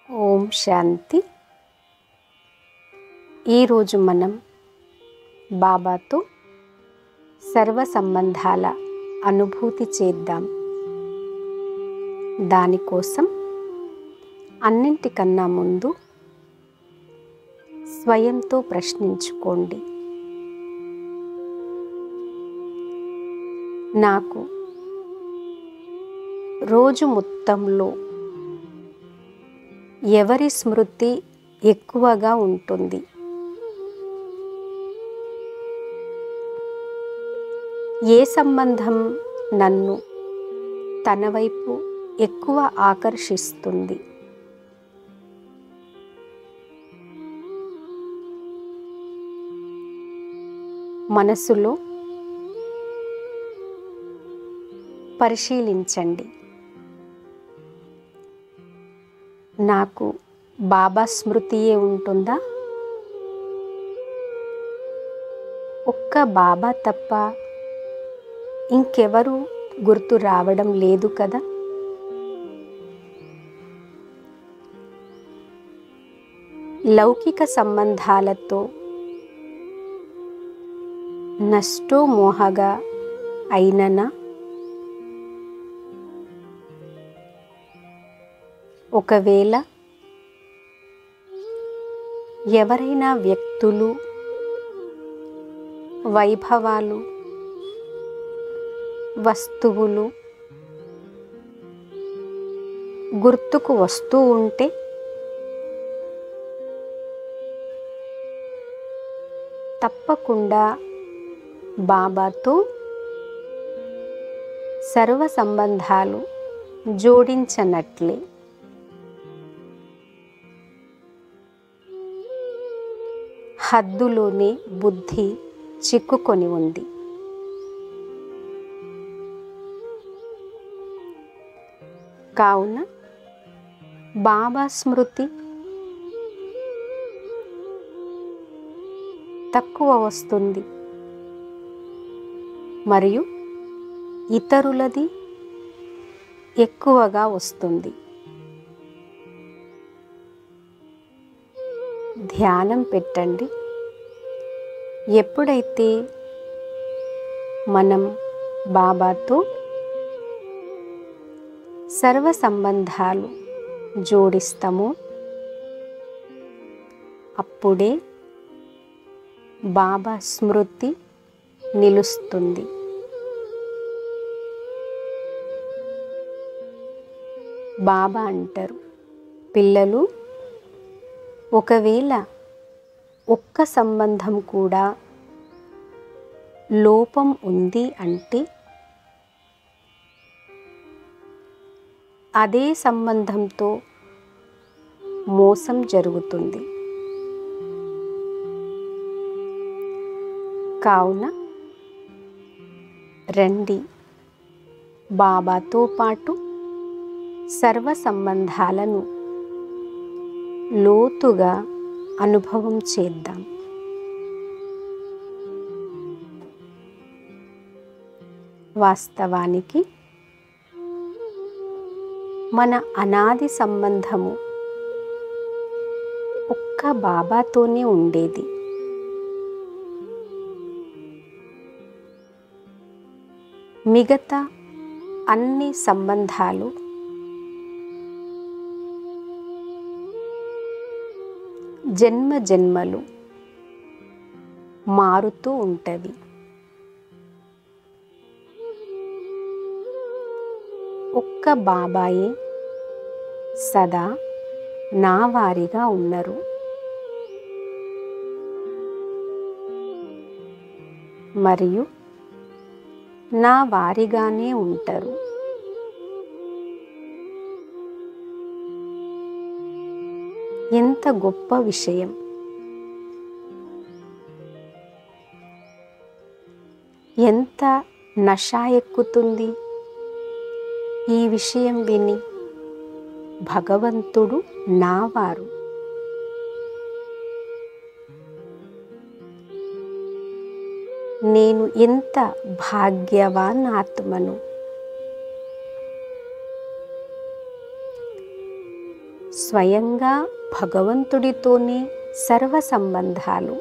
ఓం శాంతి. ఈరోజు మనం బాబాతో సర్వ సంబంధాల అనుభూతి చేద్దాం. దానికోసం అన్నింటికన్నా ముందు స్వయంతో ప్రశ్నించుకోండి, నాకు రోజు మొత్తంలో ఎవరి స్మృతి ఎక్కువగా ఉంటుంది? ఏ సంబంధం నన్ను తన వైపు ఎక్కువ ఆకర్షిస్తుంది? మనసులో పరిశీలించండి. నాకు బాబా స్మృతియే ఉంటుందా? ఒక్క బాబా తప్ప ఇంకెవరూ గుర్తు రావడం లేదు కదా? లౌకిక సంబంధాలతో నష్టో మోహగా అయిననా? ఒకవేళ ఎవరైనా వ్యక్తులు, వైభవాలు, వస్తువులు గుర్తుకు వస్తూ ఉంటే తప్పకుండా బాబాతో సర్వ సంబంధాలు జోడించనట్లే. హద్దులోనే బుద్ధి చిక్కుకొని ఉంది. కావున బాబా స్మృతి తక్కువ వస్తుంది మరియు ఇతరులది ఎక్కువగా వస్తుంది. ధ్యానం పెట్టండి. ఎప్పుడైతే మనం బాబాతో సర్వ సంబంధాలు జోడిస్తామో అప్పుడే బాబా స్మృతి నిలుస్తుంది. బాబా అంటారు, పిల్లలు, ఒకవేళ ఒక్క సంబంధం కూడా లోపం ఉంది అంటే అదే సంబంధంతో మోసం జరుగుతుంది. కావున రండి, బాబాతో పాటు సర్వ సంబంధాలను లోతుగా అనుభవం చేద్దాం. వాస్తవానికి మన అనాది సంబంధము ఒక్క బాబాతోనే ఉండేది. మిగతా అన్ని సంబంధాలు జన్మ జన్మలు మారుతూ ఉంటవి. ఒక్క బాబాయే సదా నా వారిగా ఉన్నారు. మరియు నా వారిగానే ఉంటారు. ఎంత గొప్ప విషయం! ఎంత నష ఎక్కుతుంది ఈ విషయం విని. భగవంతుడు నావారు. నేను ఎంత భాగ్యవాన్ ఆత్మను. స్వయంగా భగవంతుడితోనే సర్వ సంబంధాలు.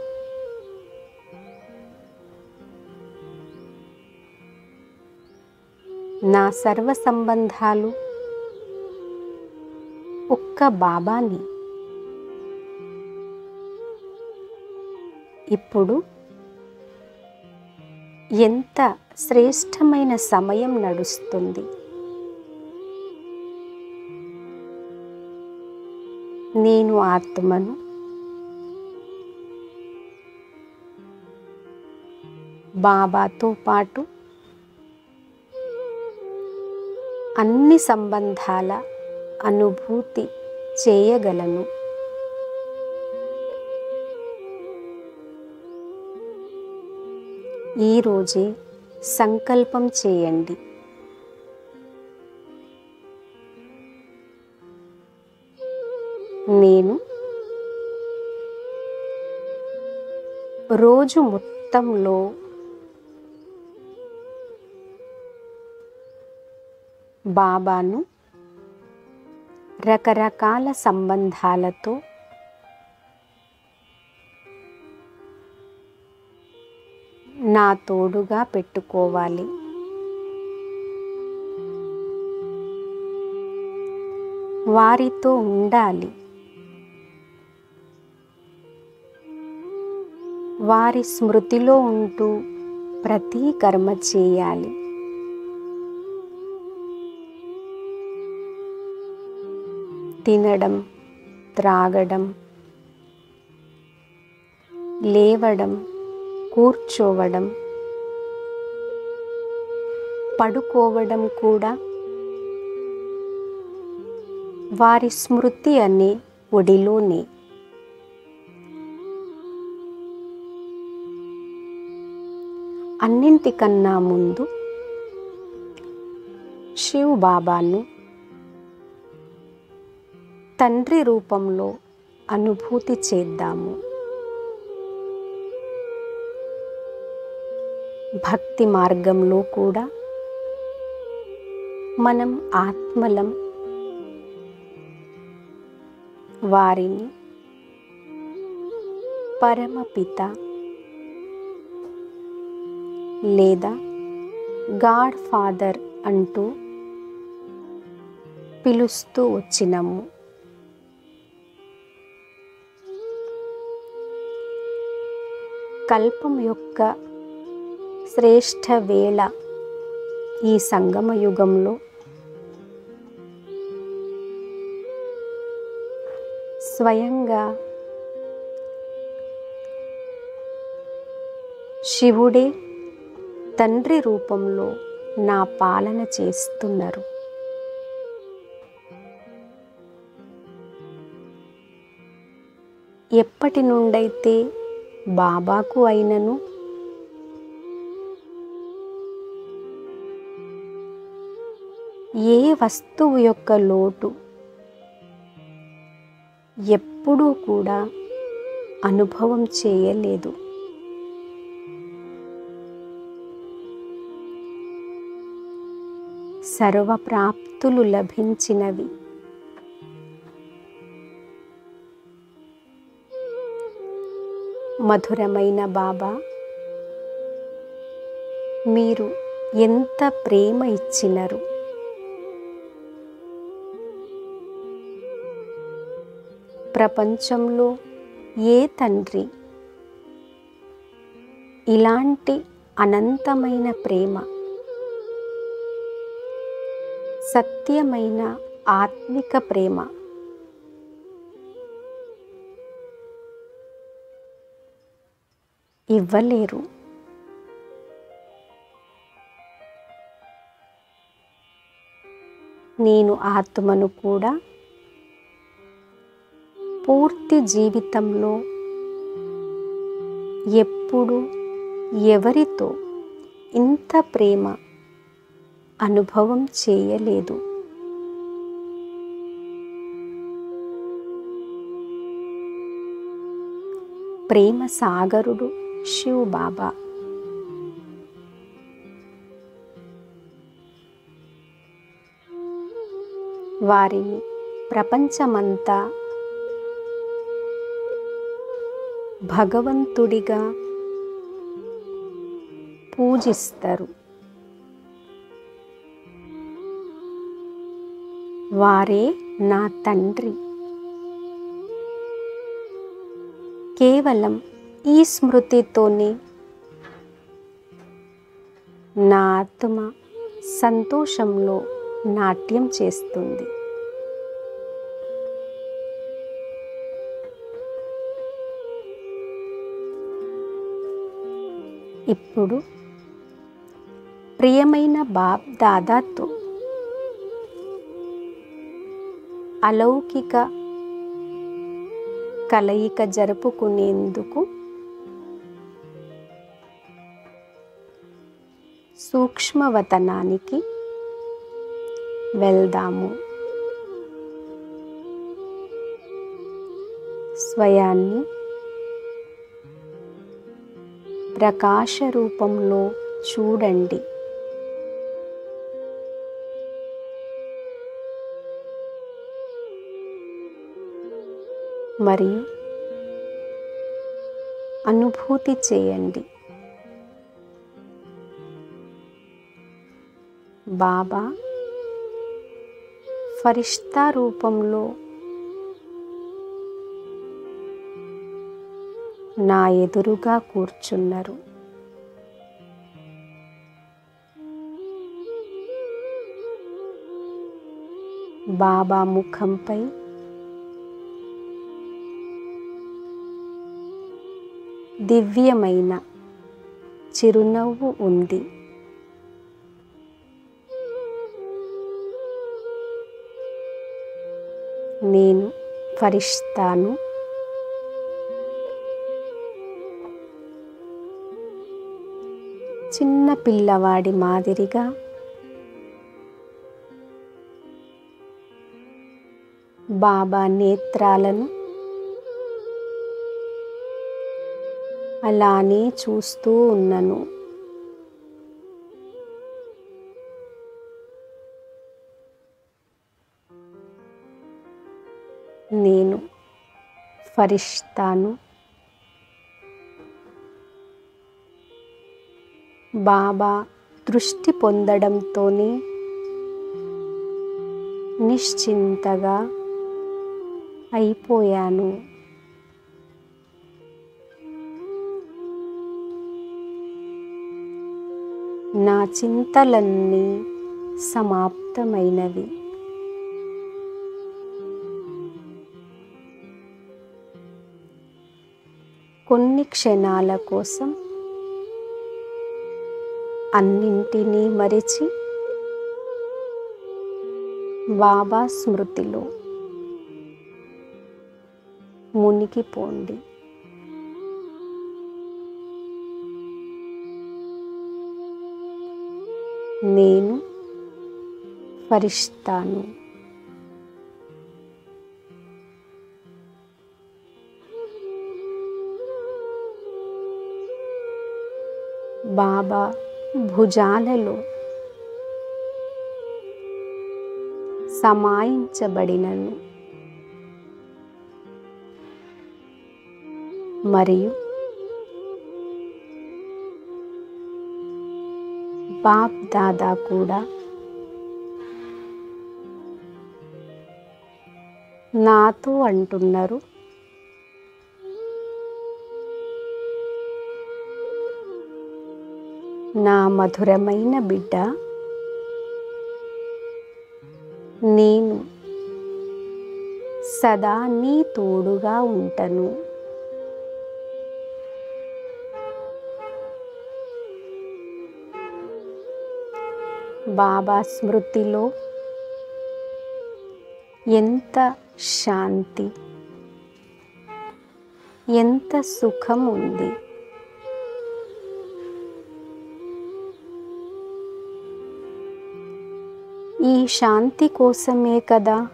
నా సర్వ సంబంధాలు ఒక్క బాబాని. ఇప్పుడు ఎంత శ్రేష్టమైన సమయం నడుస్తుంది. నేను ఆత్మను. బాబాతో పాటు అన్ని సంబంధాల అనుభూతి చేయగలను. ఈరోజే సంకల్పం చేయండి. నేను రోజు మొత్తంలో బాబాను రకరకాల సంబంధాలతో నా తోడుగా పెట్టుకోవాలి. వారితో ఉండాలి. వారి స్మృతిలో ఉంటూ ప్రతి కర్మ చేయాలి. తినడం, త్రాగడం, లేవడం, కూర్చోవడం, పడుకోవడం కూడా వారి స్మృతి అనే ఒడిలోనే. అన్నింటికన్నా ముందు శివ్ బాబాను తండ్రి రూపంలో అనుభూతి చేద్దాము. భక్తి మార్గంలో కూడా మనం ఆత్మలం. వారిని పరమపిత లేదా గాడ్ ఫాదర్ అంటూ పిలుస్తూ వచ్చినాము. కల్పం యొక్క శ్రేష్ఠ వేళ ఈ సంగమ యుగంలో స్వయంగా శివుడే తండ్రి రూపంలో నా పాలన చేస్తున్నారు. ఎప్పటి నుండైతే బాబాకు అయినను ఏ వస్తువు యొక్క లోటు ఎప్పుడూ కూడా అనుభవం చేయలేదు. సర్వప్రాప్తులు లభించినవి. మధురమైన బాబా, మీరు ఎంత ప్రేమ ఇచ్చినారు. ప్రపంచంలో ఏ తండ్రి ఇలాంటి అనంతమైన ప్రేమ, సత్యమైన ఆత్మిక ప్రేమ ఇవ్వలేరు. నేను ఆత్మను కూడా పూర్తి జీవితంలో ఎప్పుడు ఎవరితో ఇంత ప్రేమ అనుభవం చేయలేదు. ప్రేమ సాగరుడు శివ్ బాబా. వారిని ప్రపంచమంతా భగవంతుడిగా పూజిస్తారు. వారే నా తండ్రి. కేవలం ఈ స్మృతితోనే నా ఆత్మ సంతోషంలో నాట్యం చేస్తుంది. ఇప్పుడు ప్రియమైన బాప్ దాదాతో అలౌకిక కలయిక జరుపుకునేందుకు సూక్ష్మవతనానికి వెళ్దాము. స్వయాన్ని ప్రకాశ రూపంలో చూడండి. మరియు అనుభూతి చేయండి. బాబా ఫరిష్తా రూపంలో నా ఎదురుగా కూర్చున్నారు. బాబా ముఖంపై దివ్యమైన చిరునవ్వు ఉంది. నేను ఫరిష్తాను. చిన్న పిల్లవాడి మాదిరిగా బాబా నేత్రాలను అలానే చూస్తూ ఉన్నను. నేను ఫరిష్తాను. బాబా దృష్టి పొందడంతోనే నిశ్చింతగా అయిపోయాను. నా చింతలన్నీ సమాప్తమైనవి. కొన్ని క్షణాల కోసం అన్నింటినీ మరిచి బాబా స్మృతిలో మునిగిపోండి. నేను ఫరిష్తాను. బాబా భుజాలలో సమాయించబడినను మరియు బాప్ దాదా కూడా నాతో అంటున్నారు, నా మధురమైన బిడ్డ, నేను సదా నీ తోడుగా ఉంటాను. బాబా స్మృతిలో ఎంత శాంతి, ఎంత సుఖం ఉంది. ఈ శాంతి కోసమే కదా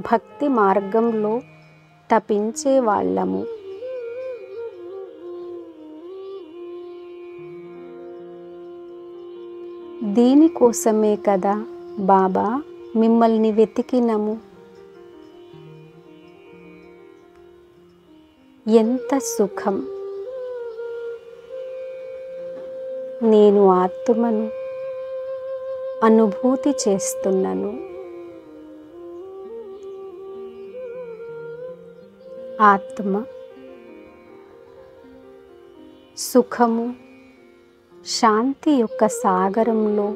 భక్తి మార్గంలో తపించే వాళ్ళము. దీనికోసమే కదా బాబా మిమ్మల్ని వెతికినము. ఎంత సుఖం! నేను ఆత్మను అనుభూతి చేస్తున్నాను. ఆత్మ సుఖము, శాంతి యొక్క సాగరంలో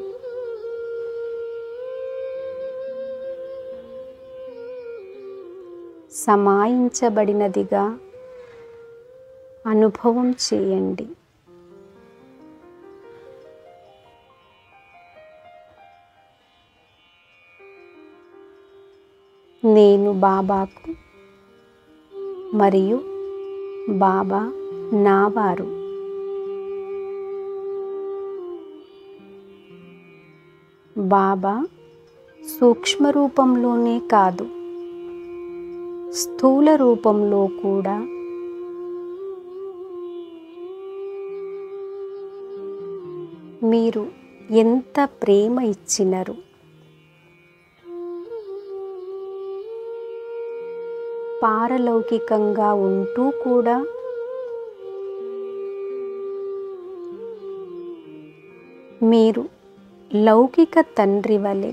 సమాయించబడినదిగా అనుభవం చేయండి. నేను బాబాకు మరియు బాబా నావారు. బాబా సూక్ష్మ రూపంలోనే కాదు, స్థూల రూపంలో కూడా మీరు ఎంత ప్రేమ ఇచ్చినరు. పారలౌకికంగా ఉంటూ కూడా మీరు లౌకిక తండ్రి వలె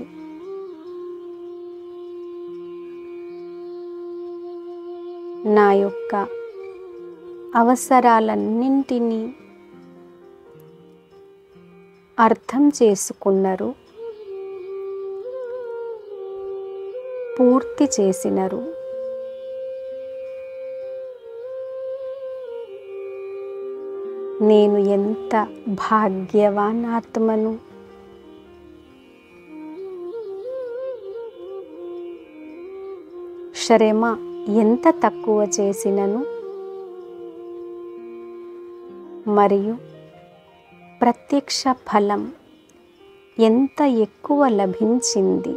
నా యొక్క అవసరాలన్నింటినీ అర్థం చేసుకున్నారు, పూర్తి చేసినరు. నేను ఎంత భాగ్యవాన్ ఆత్మను! శ్రమ ఎంత తక్కువ చేసినను మరియు ప్రత్యక్ష ఫలం ఎంత ఎక్కువ లభించింది.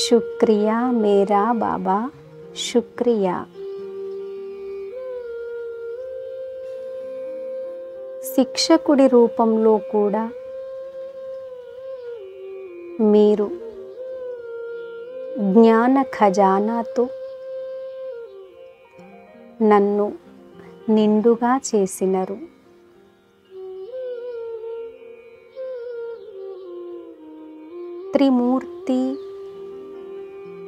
శుక్రియా మేరా బాబా, శుక్రియా. శిక్షకుడి రూపంలో కూడా మీరు జ్ఞాన ఖజానాతో నన్ను నిండుగా చేసినరు. త్రిమూర్తి,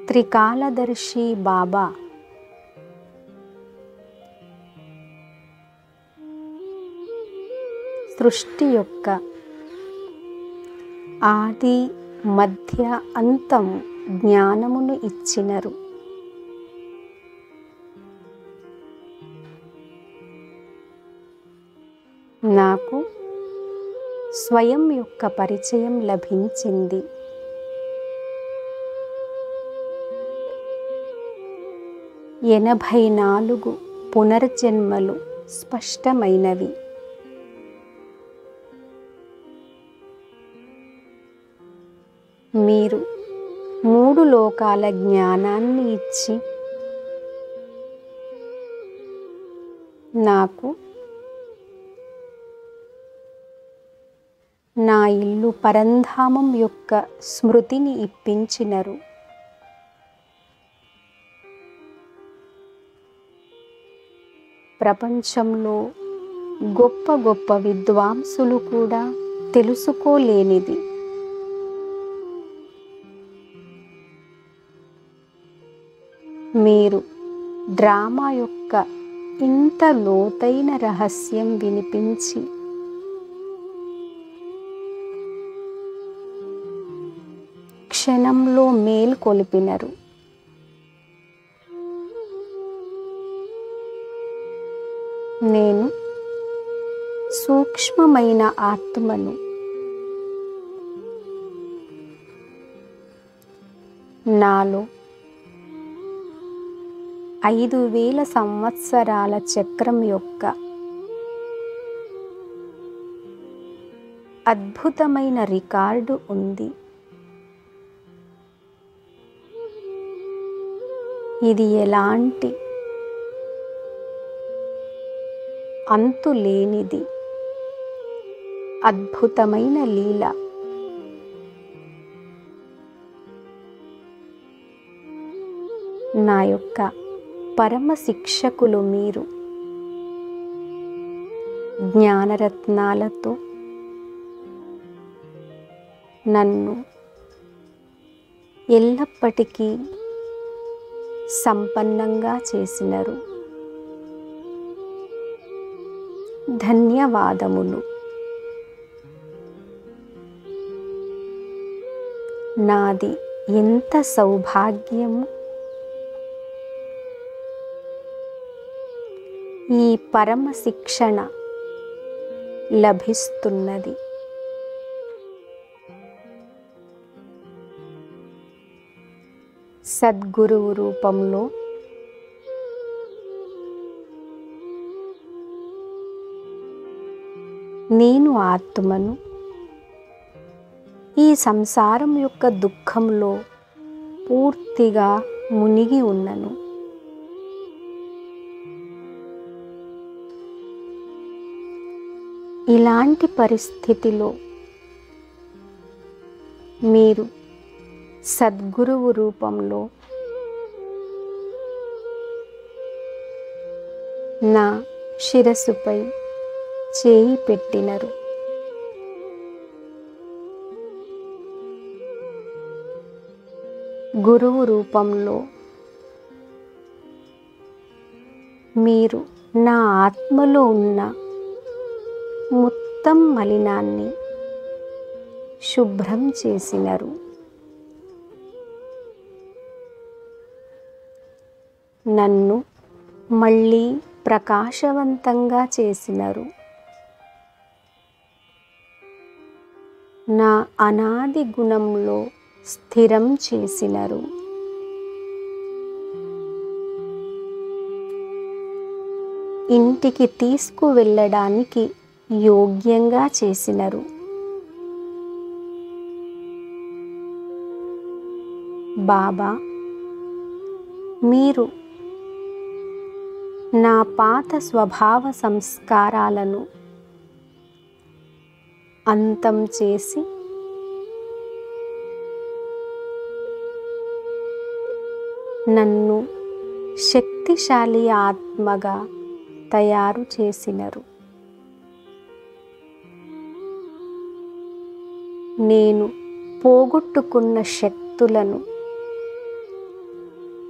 త్రికాలదర్శి బాబా సృష్టి యొక్క ఆది, మధ్య, అంతం జ్ఞానమును ఇచ్చినరు. నాకు స్వయం యొక్క పరిచయం లభించింది. ఎనభై 84 పునర్జన్మలు స్పష్టమైనవి. మీరు 3 లోకాల జ్ఞానాన్ని ఇచ్చి నాకు నా ఇల్లు పరంధామం యొక్క స్మృతిని ఇప్పించినరు. ప్రపంచంలో గొప్ప గొప్ప విద్వాంసులు కూడా తెలుసుకోలేనిది మీరు డ్రామా యొక్క ఇంత లోతైన రహస్యం వినిపించి క్షణంలో మేల్కొలిపినరు. నేను సూక్ష్మమైన ఆత్మను. నాలో 5000 సంవత్సరాల చక్రం యొక్క అద్భుతమైన రికార్డు ఉంది. ఇది ఎలాంటి అంతులేనిది అద్భుతమైన లీల. నా యొక్క పరమ శిక్షకులు మీరు. జ్ఞానరత్నాలతో నన్ను ఎల్లప్పటికీ సంపన్నంగా చేసినారు. ధన్యవాదములు. నాది ఎంత సౌభాగ్యము. ఈ పరమ శిక్షణ లభిస్తున్నది. సద్గురువు రూపంలో నేను ఆత్మను ఈ సంసారం యొక్క దుఃఖంలో పూర్తిగా మునిగి ఉన్నను. ఇలాంటి పరిస్థితిలో మీరు సద్గురువు రూపంలో నా శిరస్సుపై చేయి పెట్టినరు. గురువు రూపంలో మీరు నా ఆత్మలో ఉన్న మొత్తం మలినాన్ని శుభ్రం చేసినరు. నన్ను మళ్ళీ ప్రకాశవంతంగా చేసినరు. నా అనాది గుణంలో స్థిరం చేసినరు. ఇంటికి తీసుకువెళ్ళడానికి యోగ్యంగా చేసినరు. బాబా, మీరు నా పాత స్వభావ సంస్కారాలను అంతం చేసి నన్ను శక్తిశాలి ఆత్మగా తయారు చేసినరు. నేను పోగొట్టుకున్న శక్తులను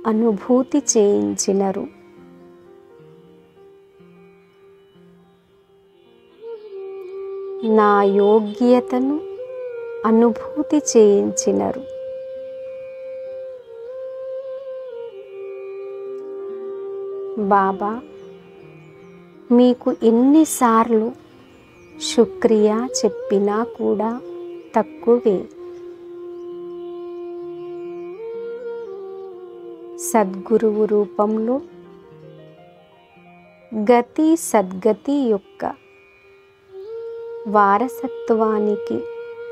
అనుభూతి చేయించినరు. నా యోగ్యతను అనుభూతి చేయించినరు. బాబా, మీకు ఎన్నిసార్లు శుక్రియా చెప్పినా కూడా తక్కువే. సద్గురువు రూపంలో గతి సద్గతి యొక్క వారసత్వానికి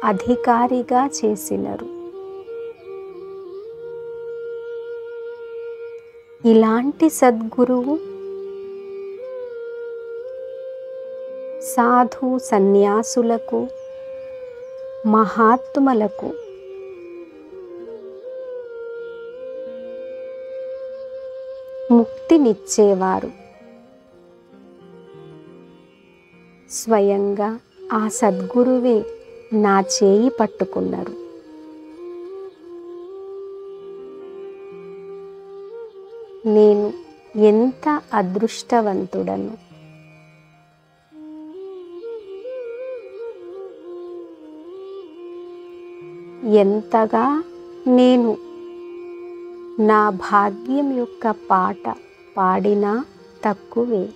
అధికారిగా చేసినరు. ఇలాంటి సద్గురువు సాధు సన్యాసులకు, మహాత్ములకు ముక్తినిచ్చేవారు. స్వయంగా ఆ సద్గురువే నా చేయి పట్టుకున్నారు. నేను ఎంత అదృష్టవంతుడను. ఎంతగా నేను నా భాగ్యం యొక్క పాట పాడినా తక్కువే.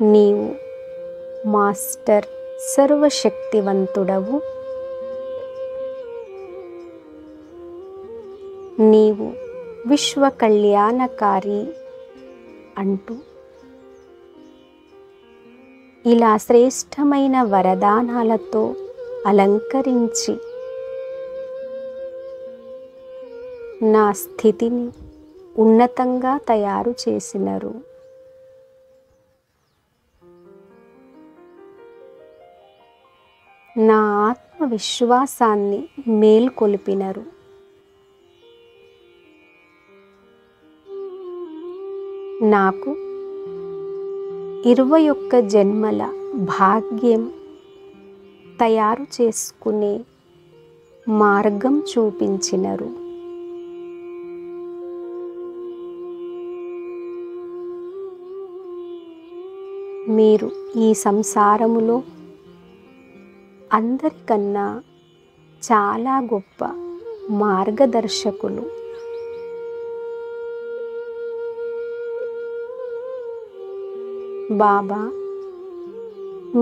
నీవు మాస్టర్ సర్వశక్తివంతుడవు. నీవు విశ్వ కళ్యాణకారి అంటూ ఇలా శ్రేష్టమైన వరదానాలతో అలంకరించి నా స్థితిని ఉన్నతంగా తయారు చేసినరు. నా ఆత్మ ఆత్మవిశ్వాసాన్ని మేల్కొల్పినరు. నాకు 21 జన్మల భాగ్యం తయారు చేసుకునే మార్గం చూపించినరు. మీరు ఈ సంసారములో అందరికన్నా చాలా గొప్ప మార్గదర్శకులు. బాబా,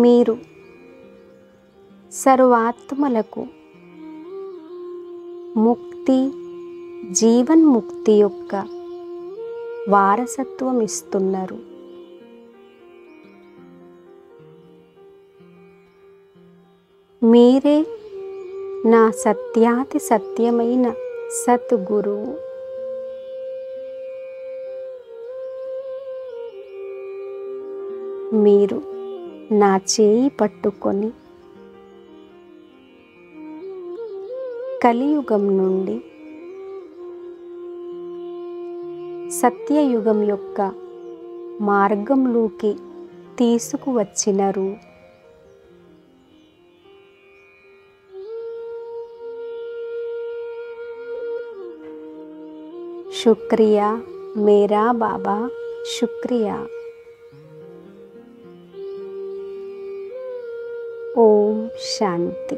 మీరు సర్వాత్మలకు ముక్తి, జీవన్ముక్తి యొక్క వారసత్వం ఇస్తున్నారు. మీరే నా సత్యాతి సత్యమైన సద్గురువు. మీరు నా చేయి పట్టుకొని కలియుగం నుండి సత్యయుగం యొక్క మార్గంలోకి తీసుకువచ్చినరు. శుక్రియా మేరా బాబా, శుక్రియా. ఓం శాంతి.